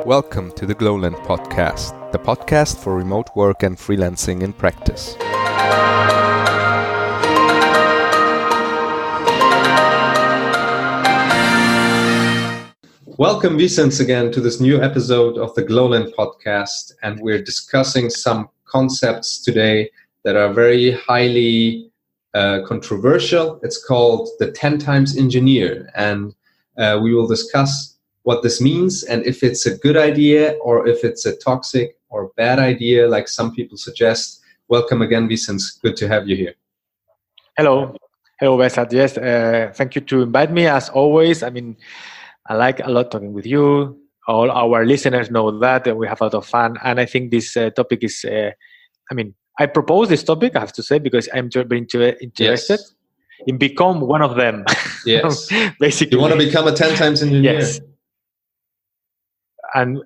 Welcome to the Glolent podcast, the podcast for remote work and freelancing in practice. Welcome, Vicens, again to this new episode of the Glolent podcast, and we're discussing some concepts today that are very highly controversial. It's called the 10 times engineer, and we will discuss what this means and if it's a good idea or if it's a toxic or bad idea, like some people suggest. Welcome again, Vicens. Good to have you here. Hello, Behsaad. Yes, thank you to invite me as always. I mean, I like a lot talking with you. All our listeners know that, and we have a lot of fun. And I think this topic is, I propose this topic, I have to say, because I'm very interested in become one of them. Yes. Basically. You want to become a 10 times engineer? Yes. And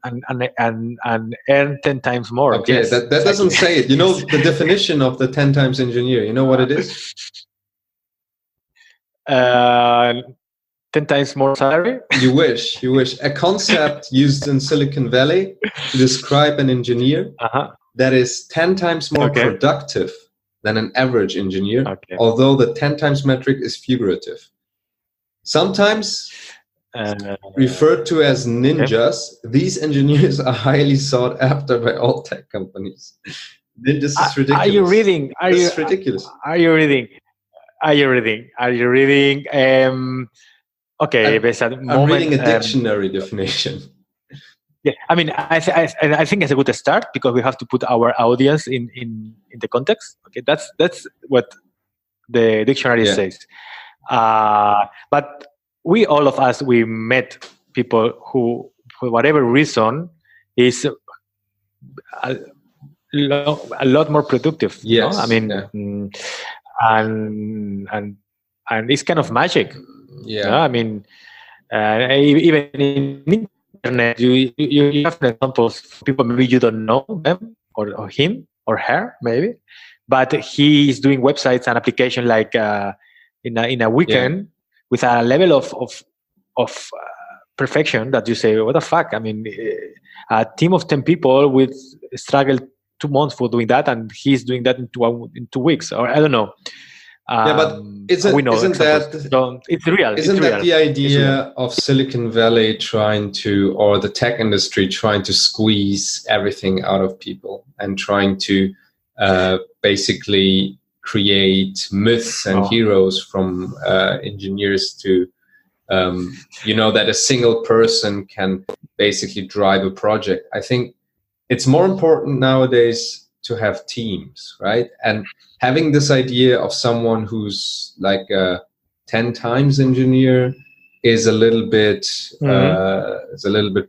earn 10 times more. Okay, yes, that doesn't say it. You know the definition of the 10 times engineer. You know what it is? 10 times more salary? You wish. A concept used in Silicon Valley to describe an engineer that is 10 times more productive than an average engineer, although the 10 times metric is figurative. Sometimes referred to as ninjas, these engineers are highly sought after by all tech companies. This is ridiculous. Are you reading? This is ridiculous. Are you reading? Okay, I'm reading a dictionary definition. Yeah, I mean, I think it's a good start because we have to put our audience in the context. Okay, that's what the dictionary says. But all of us, we met people who, for whatever reason, is a lot more productive. Yes, I mean, and it's kind of magic. Yeah, I mean, even in internet, you have examples of people maybe you don't know them or him or her maybe, but he is doing websites and application like in a weekend with a level of perfection that you say, what the fuck? I mean, a team of 10 people would struggle 2 months for doing that, and he's doing that in 2 weeks, or I don't know. But isn't that so it's real? Isn't that the idea of Silicon Valley or the tech industry trying to squeeze everything out of people and trying to basically create myths and heroes from engineers to, that a single person can basically drive a project? I think it's more important nowadays to have teams, right? And having this idea of someone who's like a 10 times engineer is a little bit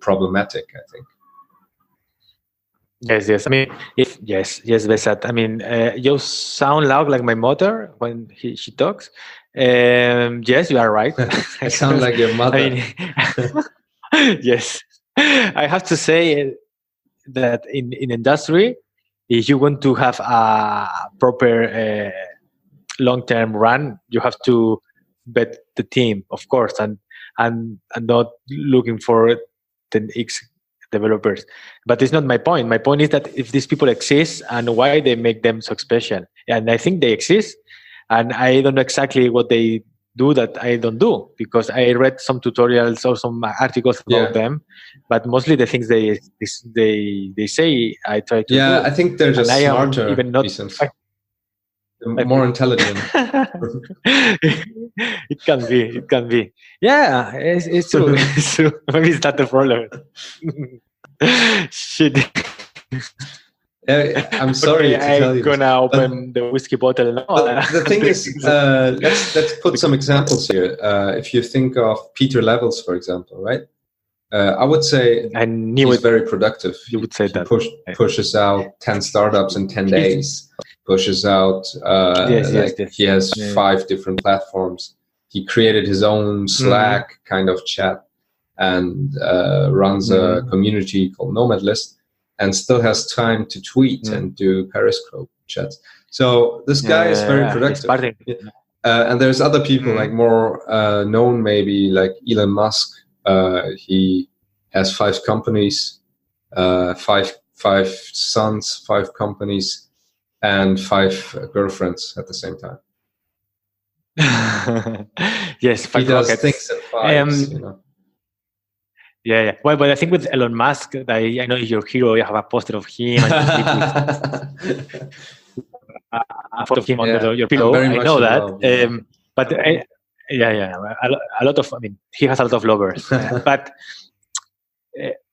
problematic, I think. Yes. I mean, yes, Behsaad. I mean, you sound loud like my mother when she talks. Yes, you are right. I sound like your mother. I mean, yes. I have to say that in industry, if you want to have a proper long-term run, you have to bet the team, of course, and not looking for 10x developers. But it's not my point. My point is that if these people exist and why they make them so special. And I think they exist, and I don't know exactly what they do that I don't do, because I read some tutorials or some articles about them, but mostly the things they say I try to do. I think they're just smarter, even not more intelligent. It can be. Yeah, it's true. It's true. Maybe it's not the problem. Shit. I'm sorry to tell you. I'm gonna open the whiskey bottle now. The thing is, let's put some examples here. If you think of Peter Levels, for example, right? I would say he's very productive. You would say that pushes out 10 startups in 10 days. Pushes out. He has 5 different platforms. He created his own Slack kind of chat and runs a community called Nomad List, and still has time to tweet and do Periscope chats. So this guy is very productive. And there's other people like more known, maybe like Elon Musk. He has 5 companies 5 sons, 5 companies, and 5 girlfriends at the same time. Yes, 5 he does rockets. things in 5s, Yeah. Well, but I think with Elon Musk, I know you're hero. You have a poster of him, and you sleep with a photo of him under your pillow. I know that. But a lot of. I mean, he has a lot of lovers.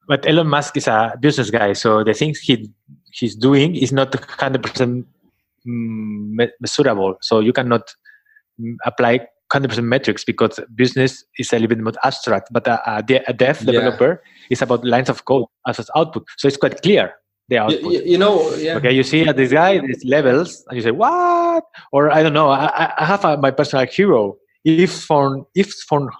But Elon Musk is a business guy, so the things he's doing is not 100% measurable. So you cannot apply 100% metrics because business is a little bit more abstract. But a dev developer is about lines of code as output, so it's quite clear. The output. Okay, you see this guy, these levels, and you say, what? Or I don't know, I have my personal hero, If von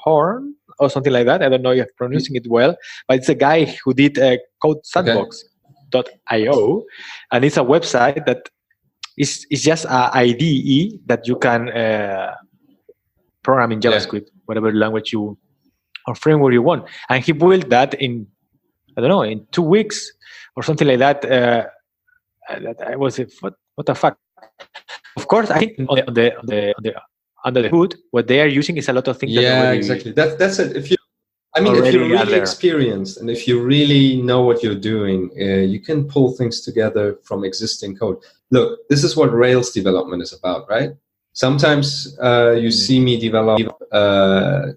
Horn, or something like that. I don't know if you're pronouncing it well, but it's a guy who did CodeSandbox.io, and it's a website that is just an IDE that you can program in JavaScript, whatever language you or framework you want. And he built that in 2 weeks or something like that. I was what the fuck? Of course, I think on the under the hood, what they are using is a lot of things. Yeah, exactly. That's it. If you're really experienced and if you really know what you're doing, you can pull things together from existing code. Look, this is what Rails development is about, right? Sometimes you see me develop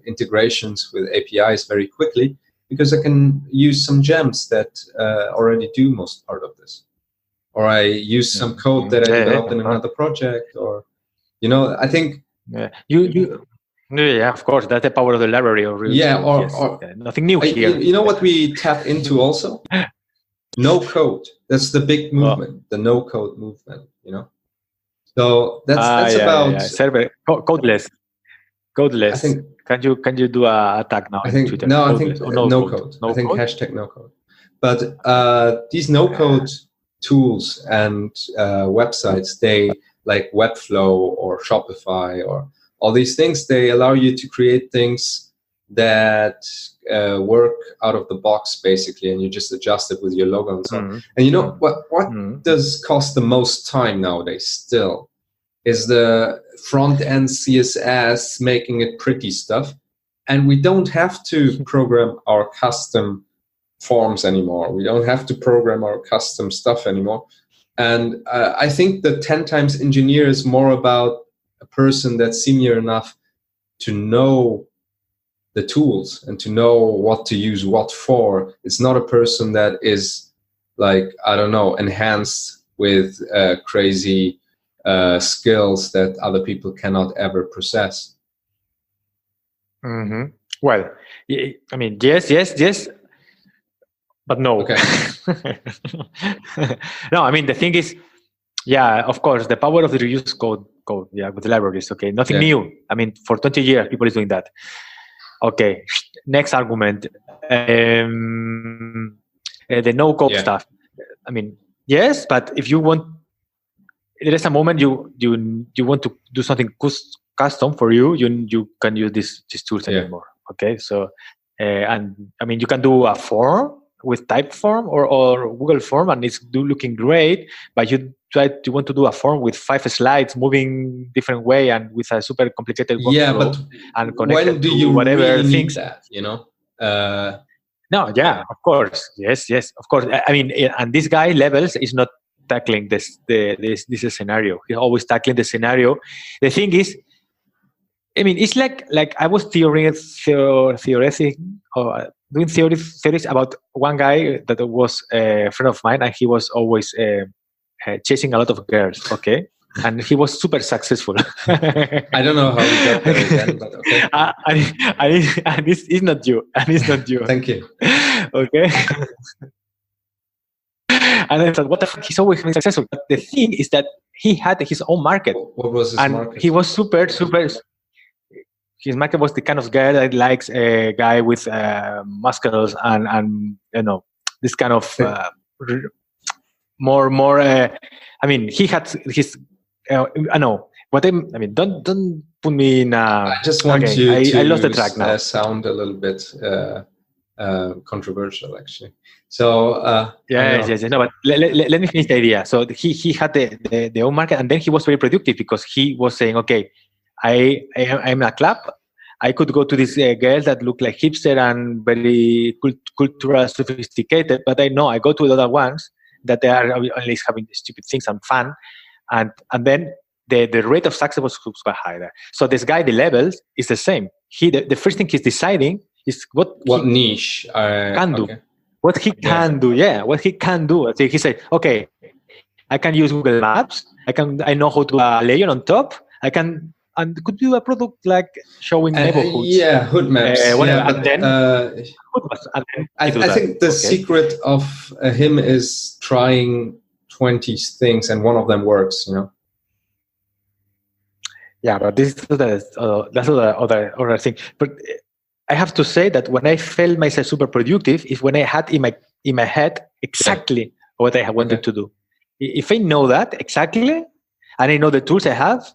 integrations with APIs very quickly because I can use some gems that already do most part of this. Or I use some code that I developed in another project, or, I think... Yeah, of course, that's the power of the library. Or nothing new here. You know what we tap into also? No code. That's the big movement, the no code movement, So that's about server codeless. I think, can you do a tag now? I think Twitter? No, I think no code. I think hashtag no code. But these no code tools and websites, they like Webflow or Shopify or all these things, they allow you to create things that work out of the box basically, and you just adjust it with your logo and so on. And what does cost the most time nowadays still is the front end CSS, making it pretty stuff. And we don't have to program our custom forms anymore. We don't have to program our custom stuff anymore. And I think the 10 times engineer is more about a person that's senior enough to know the tools and to know what to use what for. It's not a person that is enhanced with crazy skills that other people cannot ever possess. Well, I mean, yes, but no. Okay. No, I mean, the thing is, of course, the power of the reuse code, with the libraries, okay, nothing new. I mean, for 20 years, people is doing that. Okay, next argument, the no-code stuff. I mean, yes, but if you want, there is a moment you want to do something custom for you can use these tools anymore. Okay, so and I mean, you can do a form with Typeform or Google Form, and it's looking great, but you want to do a form with 5 slides moving different way and with a super complicated workflow, but and connected when do you to whatever really things need that, No, of course, yes, of course. I mean, and this guy Levels is not tackling this scenario. He's always tackling the scenario. The thing is, I mean, it's like I was theorizing or doing theories about one guy that was a friend of mine, and he was always chasing a lot of girls. Okay, and he was super successful. I don't know how we got there again, but okay. And it's not you. And it's not you. Thank you. Okay. And I thought, what the fuck? He's always been successful. But the thing is that he had his own market. What was his market? He was super. His market was the kind of guy that likes a guy with muscles and this kind of more. I mean, he had his. I know what I mean. Don't put me in. I just want you to I lost the track now. Sound a little bit controversial actually. So yes. No, but let me finish the idea. So he had the own market, and then he was very productive because he was saying, okay, I'm a club. I could go to these girls that look like hipster and very cultural, sophisticated, but I know I go to the other ones that they are only having stupid things and fun, and then the rate of success was quite high there. So this guy, the levels is the same. The first thing he's deciding is what niche can do. What he can do, what he can do. So he said, okay, I can use Google Maps. I know how to layer on top. I can, and could do a product like showing neighborhoods. Hood maps. Whatever. But, and then, I think the secret of him is trying 20 things and one of them works, Yeah, but that's the other thing. But I have to say that when I felt myself super productive is when I had in my head exactly what I wanted to do. If I know that exactly, and I know the tools I have,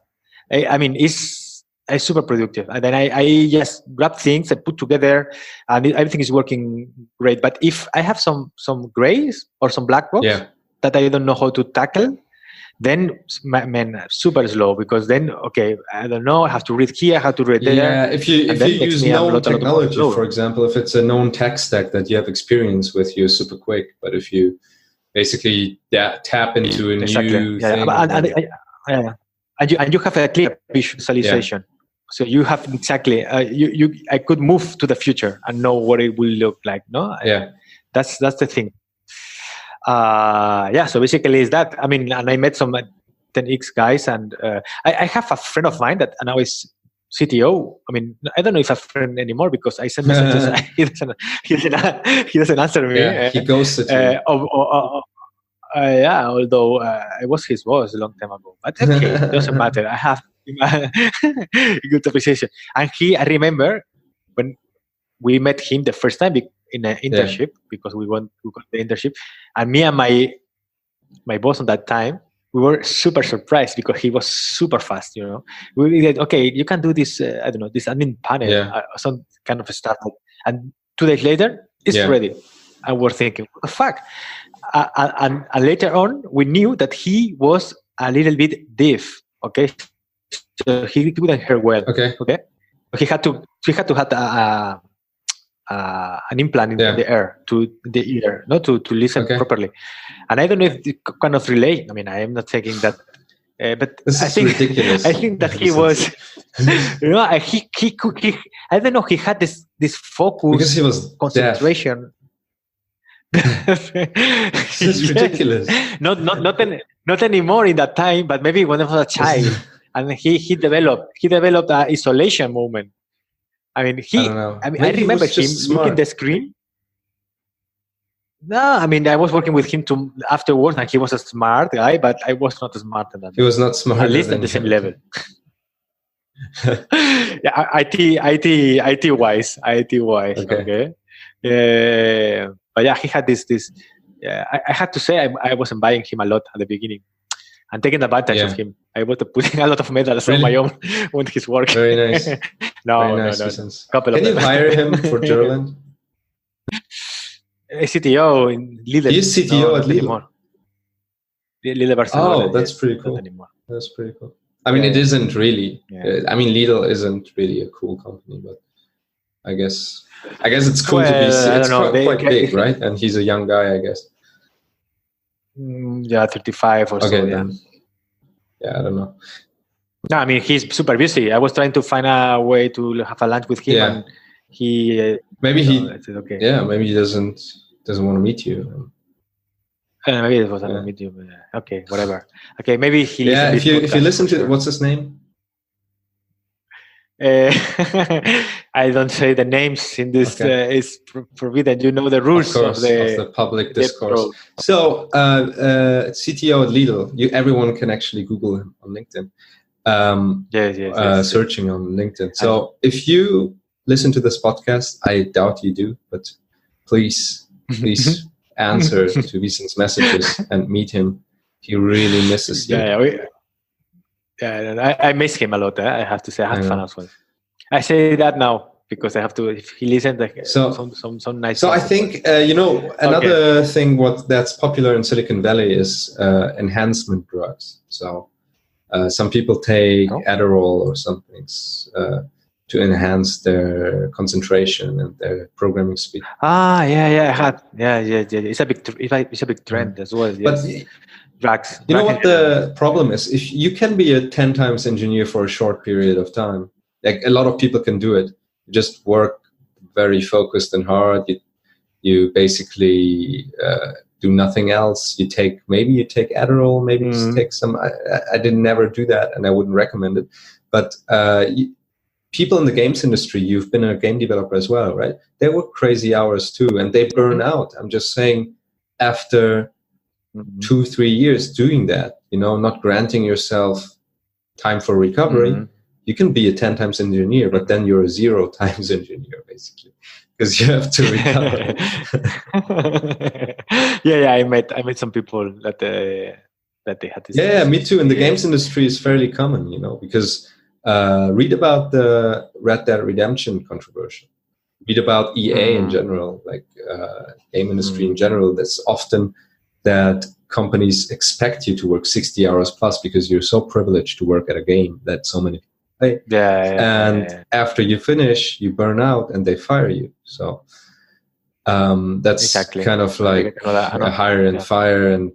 it's super productive. And then I just grab things and put together, and everything is working great. But if I have some grays or some black box that I don't know how to tackle, then super slow, because then I don't know, I have to read here, I have to read there. Yeah, if you use known technology, for example, if it's a known tech stack that you have experience with, you're super quick. But if you basically tap into a new thing, and you have a clear visualization, so you have exactly I could move to the future and know what it will look like. That's the thing. So basically is that. And I met some 10x guys, and I have a friend of mine that now is CTO. I don't know if a friend anymore because I send messages. he doesn't answer me. He ghosted you. Although I was his boss a long time ago, but okay, it doesn't matter. I have good appreciation. And I remember when we met him the first time in an internship, because we got the internship, and me and my boss at that time, we were super surprised because he was super fast. We said, okay, you can do this. I don't know, this admin panel, some kind of startup, and 2 days later, it's ready. And we're thinking, what the fuck? And later on, we knew that he was a little bit deaf. Okay, so he couldn't hear well. Okay. He had to have an implant in the ear to the ear, not to listen properly. And I don't know if it kind of relate. I am not taking that, but I think ridiculous. I think that he was, he I don't know. He had this focus because he was concentration. This is ridiculous. Not anymore in that time, but maybe when I was a child, and he developed an isolation moment. I remember him looking at the screen. No, I was working with him afterwards, and he was a smart guy, but I was not smart than that. He was not smart. At least at the same level. IT wise. Okay. But he had this. I had to say I wasn't buying him a lot at the beginning, and taking advantage of him. I was putting a lot of medals on my own with his work. Very nice. No. Can you hire him for Glolent? A CTO in Lidl. He's CTO at Lidl. Lidl Barcelona. Oh, that's pretty cool. That's pretty cool. It isn't really. Lidl isn't really a cool company, but I guess it's cool to be. It's quite big, right? And he's a young guy, I guess. 35 or so. Then. I don't know. No, he's super busy. I was trying to find a way to have a lunch with him, and he maybe he doesn't want to meet you. Maybe it wasn't meet you. Okay, whatever. Okay, maybe he. Yeah, if you listen to what's his name. I don't say the names in this. It's forbidden. You know the rules of the public discourse. So, CTO at Lidl. Everyone can actually Google him on LinkedIn. Yes. Searching on LinkedIn. So, if you listen to this podcast, I doubt you do, but please answer to Vicens' messages and meet him. He really misses you. I miss him a lot. I have to say, I had fun as well. I say that now. because I have to. If he listens, like, So some nice. So I think another thing that's popular in Silicon Valley is enhancement drugs. So some people take Adderall or something to enhance their concentration and their programming speed. I had. Yeah. It's a big trend as well. Yes. But drugs. You know what the problem is? If you can be a 10 times engineer for a short period of time, like a lot of people can do it. You just work very focused and hard. You basically do nothing else. You take Adderall, maybe just take some. I didn't never do that, and I wouldn't recommend it. But people in the games industry, you've been a game developer as well, right? They work crazy hours too, and they burn out. I'm just saying, after 2-3 years doing that, not granting yourself time for recovery, you can be a 10 times engineer, but then you're a 0 times engineer, basically, because you have to recover. I met some people that they had this. Yeah, me too. In the games industry is fairly common, because read about the Red Dead Redemption controversy. Read about EA in general, like game industry in general. That's often that companies expect you to work 60 hours plus because you're so privileged to work at a game that so many people play. After you finish, you burn out and they fire you. So that's kind of like a hire and fire and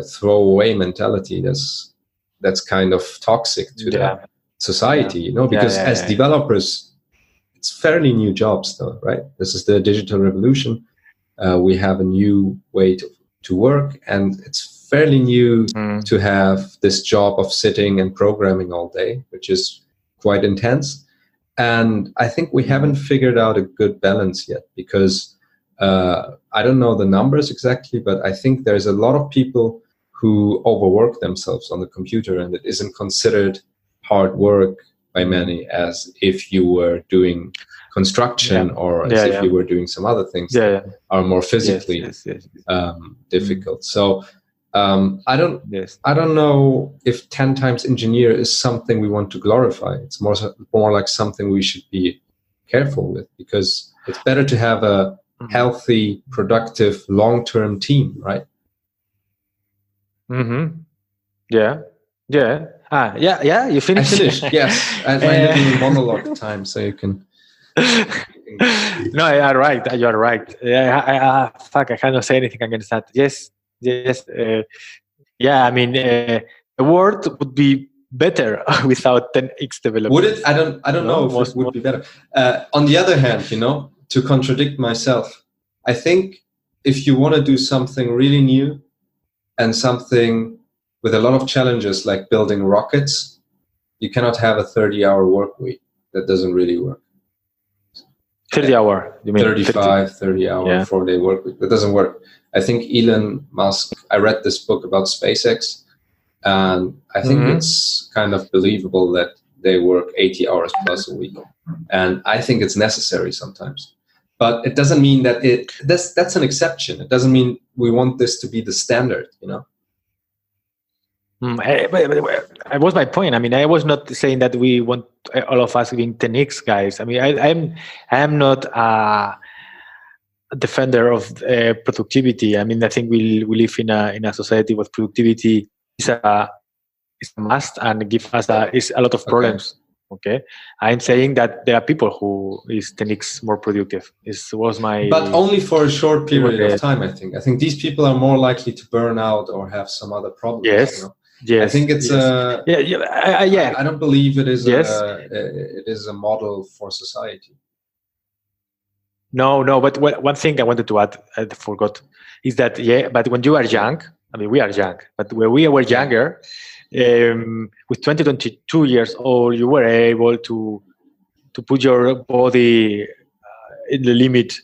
throw away mentality. That's kind of toxic to the society, because as developers, it's fairly new jobs though, right? This is the digital revolution. We have a new way to work, and it's fairly new to have this job of sitting and programming all day, which is quite intense. And I think we haven't figured out a good balance yet, because I don't know the numbers exactly, but I think there's a lot of people who overwork themselves on the computer, and it isn't considered hard work by many, as if you were doing construction or as if you were doing some other things that are more physically difficult. So I don't know if 10 times engineer is something we want to glorify. It's more like something we should be careful with, because it's better to have a healthy, productive, long-term team, right? You finished? I finished, yes. I have my little monologue time, so you can... No, you're right. You're right. I cannot say anything against that. Yes. I mean, the world would be better without 10x development. Would it? I don't know if it would be better. On the other hand, to contradict myself, I think if you want to do something really new and something with a lot of challenges, like building rockets, you cannot have a 30-hour work week. That doesn't really work. 30 hour, you mean? 30 hour, 4-day work week. That doesn't work. I think Elon Musk, I read this book about SpaceX, and I think it's kind of believable that they work 80 hours plus a week. And I think it's necessary sometimes. But it doesn't mean that that's an exception. It doesn't mean we want this to be the standard, It was my point. I mean, I was not saying that we want all of us being 10x guys. I mean, I am not a defender of productivity. I mean, I think we live in a society where productivity is a must and give us a lot of problems. Okay, I'm saying that there are people who is 10x more productive. But only for a short period of time. I think these people are more likely to burn out or have some other problems. Yes. I think it's I don't believe it is it is a model for society. No, but one thing I wanted to add, I forgot, is that but when you are young, I mean, we are young, but when we were younger, with 22 years old, you were able to put your body in the limit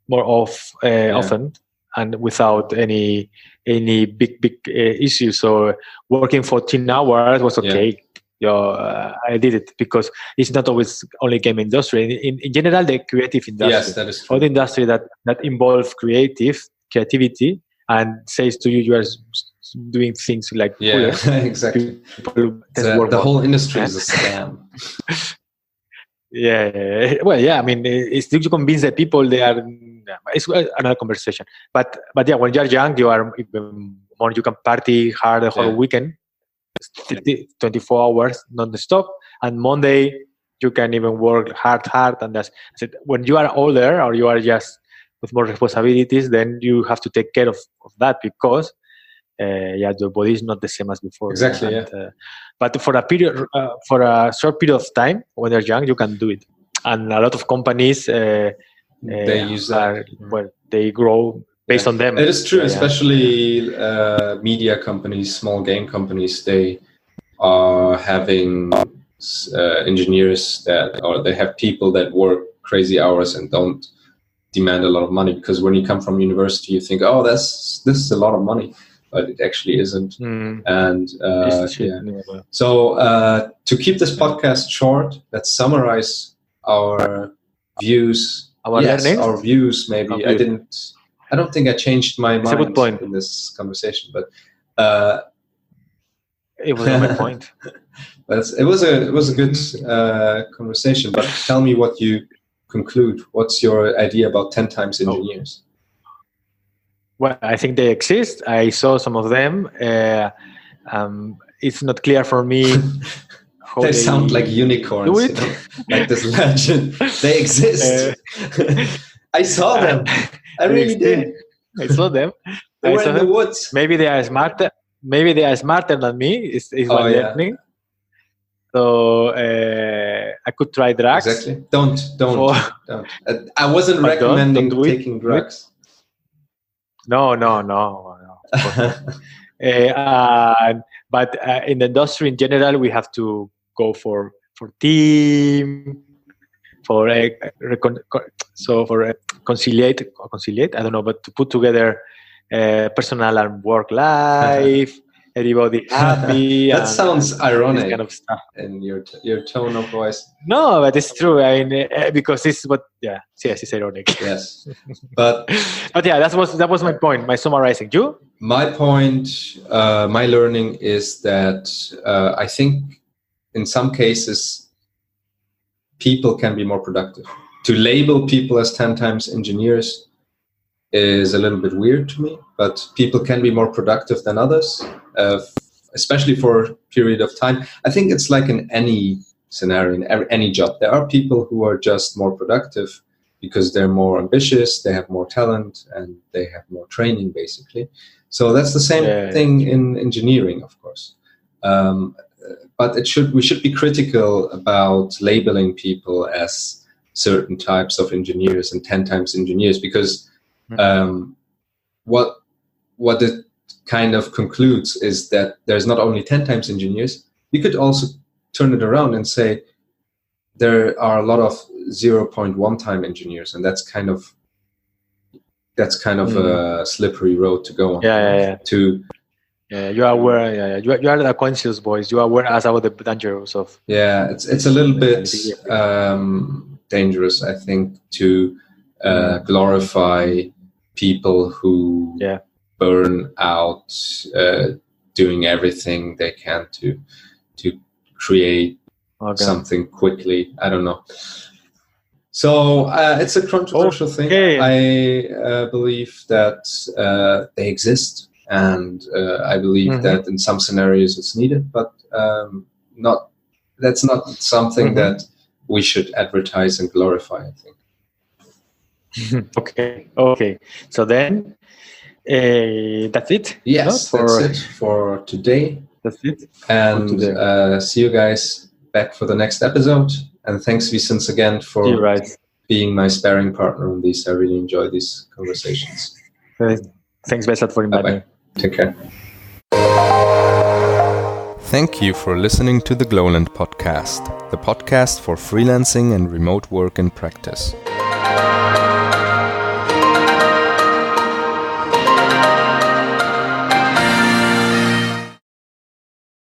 more often, and without any big issues. So working 14 hours was okay. I did it because it's not always only game industry. In general, the creative industry. Yes, that is true. All the industry that involves creativity and says to you are doing things like exactly. The whole industry is a scam. Yeah. Well, yeah. I mean, it's still to convince the people they are. It's another conversation. But yeah, when you're young, you are even more. You can party hard the whole weekend, 24 hours non-stop, and Monday you can even work hard, and that's it. When you are older or you are just with more responsibilities, then you have to take care of that because your body is not the same as before. Exactly. But for a short period of time when you're young, you can do it, and a lot of companies they use that. They grow based on them. It is true, especially media companies, small game companies. They are having engineers or they have people that work crazy hours and don't demand a lot of money, because when you come from university, you think, oh, this is a lot of money, but it actually isn't. And so to keep this podcast short, let's summarize our views. Our views. Maybe I don't think I changed my mind in this conversation, but it was not my point. But it was a good conversation. But tell me what you conclude. What's your idea about 10 times engineers? Well, I think they exist. I saw some of them. It's not clear for me. They sound like unicorns, like this legend. They exist. I saw them. I really did. I saw them. They were in the woods. Maybe they are smarter. Maybe they are smarter than me. Is what I'm learning. So I could try drugs. Exactly. Don't. I wasn't recommending taking drugs. No. But in the industry in general, we have to go for team, for conciliate. I don't know, but to put together personal and work life. Everybody happy. That sounds ironic, kind of stuff. In your tone of voice. No, but it's true. I mean, because it's what. Yeah, yes, it's ironic. Yes, but yeah, that was my point. My summarizing. You? My point, my learning is that I think in some cases people can be more productive. To label people as 10 times engineers is a little bit weird to me, but people can be more productive than others, especially for a period of time. I think it's like in any scenario, in any job. There are people who are just more productive because they're more ambitious, they have more talent, and they have more training, basically. So that's the same thing in engineering, of course. But we should be critical about labeling people as certain types of engineers and 10 times engineers, because what it kind of concludes is that there's not only 10 times engineers. You could also turn it around and say there are a lot of 0.1 time engineers, and that's kind of a slippery road to go on. You are aware. You are the conscious voice. You are aware as about the dangers of. Yeah, it's a little bit dangerous, I think, to glorify people who burn out, doing everything they can to create something quickly. I don't know. So it's a controversial thing. I believe that they exist, and I believe that in some scenarios it's needed, but that's not something that we should advertise and glorify, I think. Okay. So then that's it. Yes, that's it for today. That's it. And see you guys back for the next episode. And thanks, Vicens, again for being my sparring partner on these. I really enjoy these conversations. Thanks, Behsaad, for inviting me. Take care. Thank you for listening to the Glolent podcast, the podcast for freelancing and remote work in practice.